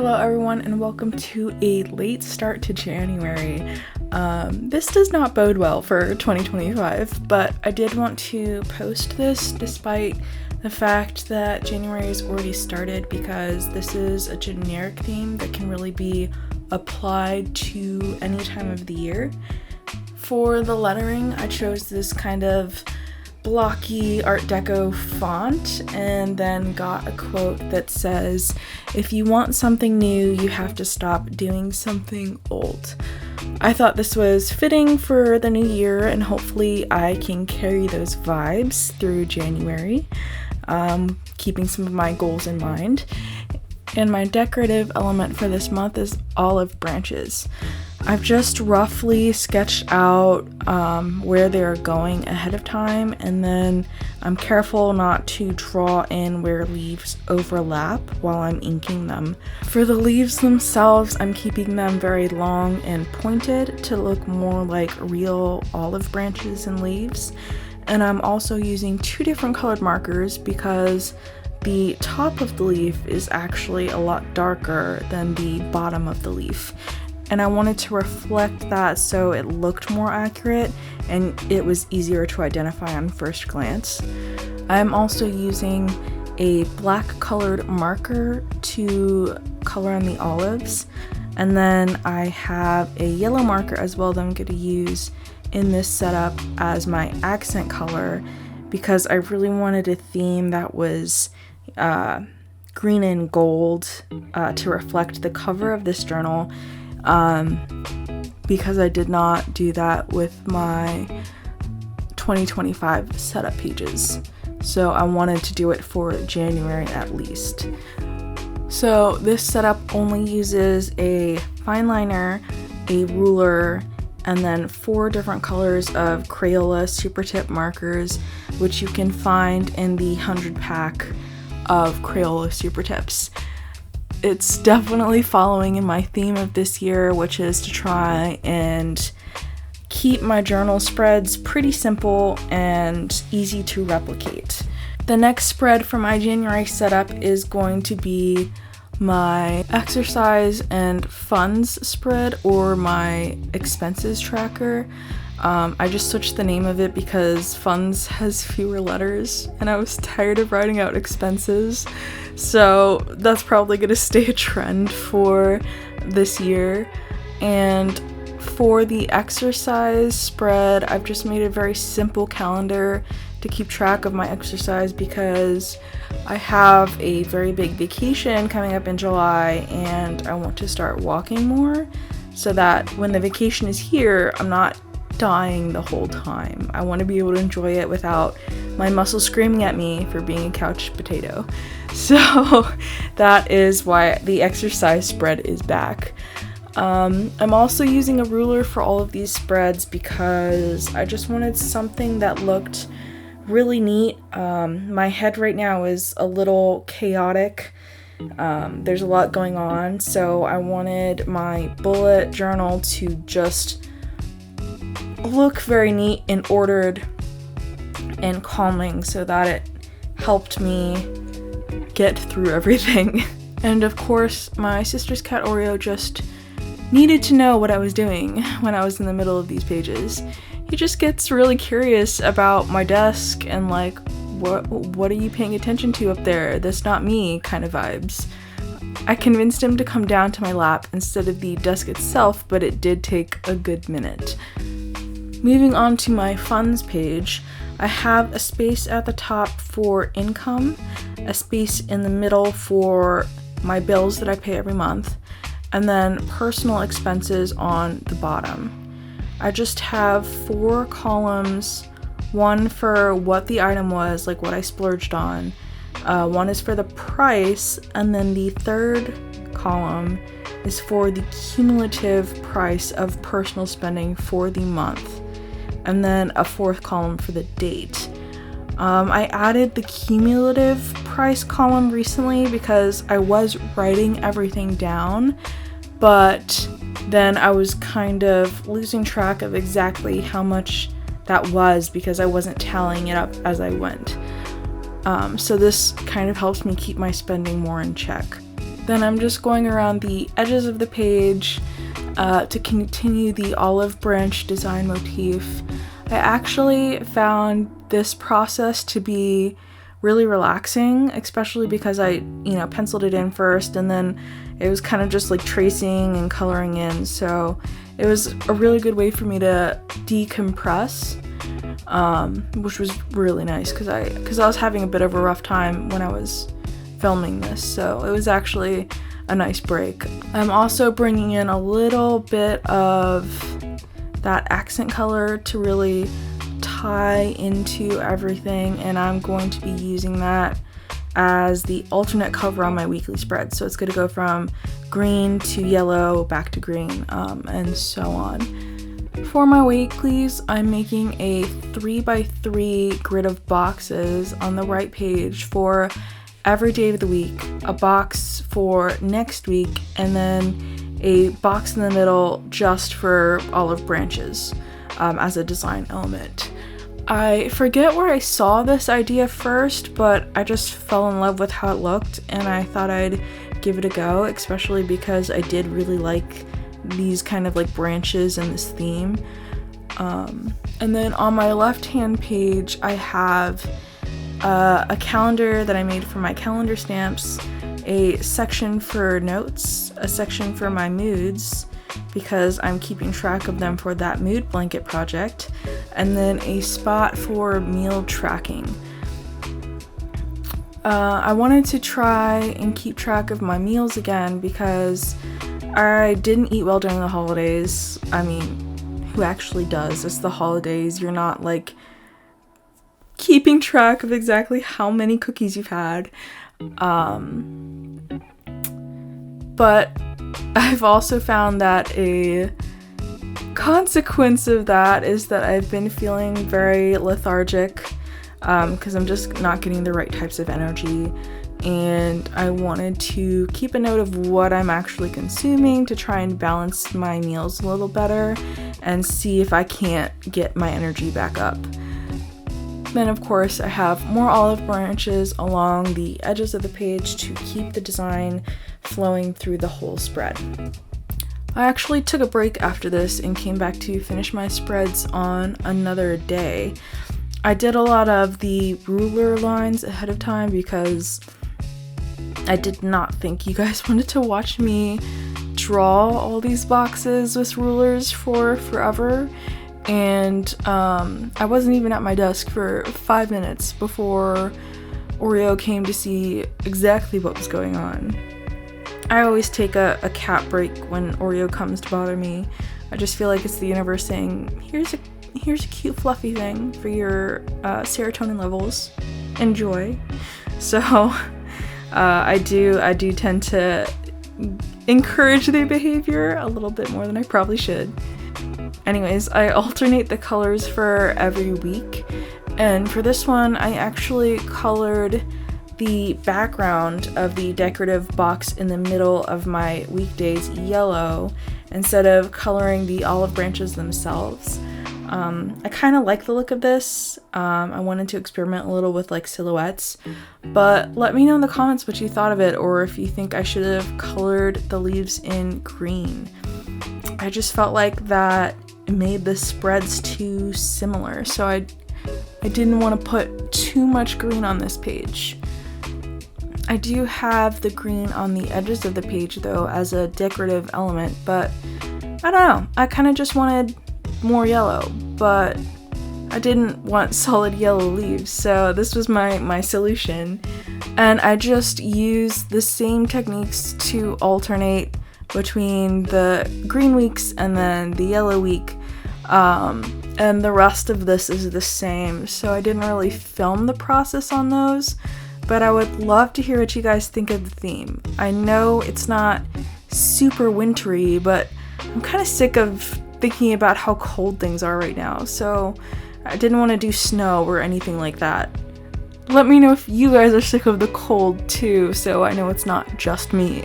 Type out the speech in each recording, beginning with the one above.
Hello everyone and welcome to a late start to January. This does not bode well for 2025, but I did want to post this despite the fact that January has already started because this is a generic theme that can really be applied to any time of the year. For the lettering, I chose this kind of blocky Art Deco font and then got a quote that says, "If you want something new, you have to stop doing something old." I thought this was fitting for the new year and hopefully I can carry those vibes through January, keeping some of my goals in mind. And my decorative element for this month is olive branches. I've just roughly sketched out where they're going ahead of time, and then I'm careful not to draw in where leaves overlap while I'm inking them. For the leaves themselves, I'm keeping them very long and pointed to look more like real olive branches and leaves. And I'm also using two different colored markers because the top of the leaf is actually a lot darker than the bottom of the leaf. And I wanted to reflect that so it looked more accurate and it was easier to identify on first glance. I'm also using a black colored marker to color in the olives, and then I have a yellow marker as well that I'm going to use in this setup as my accent color because I really wanted a theme that was green and gold to reflect the cover of this journal. Because I did not do that with my 2025 setup pages. So I wanted to do it for January at least. So this setup only uses a fine liner, a ruler, and then 4 different colors of Crayola Super Tip markers, which you can find in the 100 pack of Crayola Super Tips. It's definitely following in my theme of this year, which is to try and keep my journal spreads pretty simple and easy to replicate. The next spread for my January setup is going to be my exercise and funds spread, or my expenses tracker. I just switched the name of it because funds has fewer letters and I was tired of writing out expenses. So that's probably going to stay a trend for this year. And for the exercise spread, I've just made a very simple calendar to keep track of my exercise because I have a very big vacation coming up in July and I want to start walking more so that when the vacation is here, I'm not dying the whole time. I want to be able to enjoy it without my muscles screaming at me for being a couch potato. So that is why the exercise spread is back. I'm also using a ruler for all of these spreads because I just wanted something that looked really neat. My head right now is a little chaotic. There's a lot going on, so I wanted my bullet journal to just look very neat and ordered and calming so that it helped me get through everything. And of course, my sister's cat Oreo just needed to know what I was doing when I was in the middle of these pages. He just gets really curious about my desk and like, what are you paying attention to up there? That's not me kind of vibes. I convinced him to come down to my lap instead of the desk itself, but it did take a good minute. Moving on to my funds page, I have a space at the top for income, a space in the middle for my bills that I pay every month, and then personal expenses on the bottom. I just have 4 columns, one for what the item was, like what I splurged on, one is for the price, and then the third column is for the cumulative price of personal spending for the month, and then a 4th column for the date. I added the cumulative price column recently because I was writing everything down, but then I was kind of losing track of exactly how much that was because I wasn't tallying it up as I went. So this kind of helps me keep my spending more in check. Then I'm just going around the edges of the page to continue the olive branch design motif. I actually found this process to be really relaxing, especially because I, penciled it in first, and then it was kind of just like tracing and coloring in. So it was a really good way for me to decompress, which was really nice because I was having a bit of a rough time when I was filming this. So it was actually a nice break. I'm also bringing in a little bit of that accent color to really tie into everything, and I'm going to be using that as the alternate cover on my weekly spread. So it's going to go from green to yellow, back to green, and so on. For my weeklies, I'm making a 3x3 grid of boxes on the right page for every day of the week, a box for next week, and then a box in the middle just for olive branches as a design element. I forget where I saw this idea first, but I just fell in love with how it looked, and I thought I'd give it a go, especially because I did really like these kind of like branches and this theme. And then on my left hand page I have a calendar that I made for my calendar stamps, a section for notes, a section for my moods because I'm keeping track of them for that mood blanket project, and then a spot for meal tracking. I wanted to try and keep track of my meals again because I didn't eat well during the holidays. I mean, who actually does? It's the holidays. You're not like keeping track of exactly how many cookies you've had. But I've also found that a consequence of that is that I've been feeling very lethargic because I'm just not getting the right types of energy, and I wanted to keep a note of what I'm actually consuming to try and balance my meals a little better and see if I can't get my energy back up. Then of course I have more olive branches along the edges of the page to keep the design flowing through the whole spread. I actually took a break after this and came back to finish my spreads on another day. I did a lot of the ruler lines ahead of time because I did not think you guys wanted to watch me draw all these boxes with rulers for forever. And I wasn't even at my desk for 5 minutes before Oreo came to see exactly what was going on. I always take a cat break when Oreo comes to bother me. I just feel like it's the universe saying, here's a cute fluffy thing for your serotonin levels. Enjoy. So I do tend to encourage their behavior a little bit more than I probably should. Anyways, I alternate the colors for every week, and for this one I actually colored the background of the decorative box in the middle of my weekdays yellow instead of coloring the olive branches themselves. I kind of like the look of this. I wanted to experiment a little with like silhouettes, but let me know in the comments what you thought of it, or if you think I should have colored the leaves in green. I just felt like that made the spreads too similar, so I didn't want to put too much green on this page. I do have the green on the edges of the page though as a decorative element, but I don't know, I kind of just wanted more yellow, but I didn't want solid yellow leaves, so this was my solution. And I just used the same techniques to alternate between the green weeks and then the yellow week, and the rest of this is the same, so I didn't really film the process on those, but I would love to hear what you guys think of the theme. I know it's not super wintry, but I'm kind of sick of thinking about how cold things are right now, so I didn't want to do snow or anything like that. Let me know if you guys are sick of the cold too, so I know it's not just me.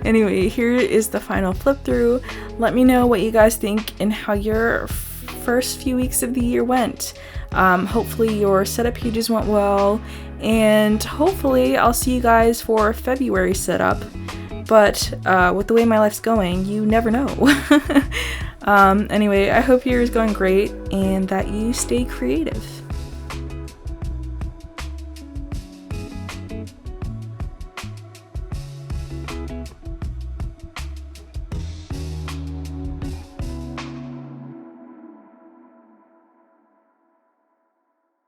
Anyway, here is the final flip through. Let me know what you guys think and how your first few weeks of the year went. Hopefully your setup pages went well, and hopefully I'll see you guys for February setup. But with the way my life's going, you never know. Anyway, I hope yours is going great and that you stay creative.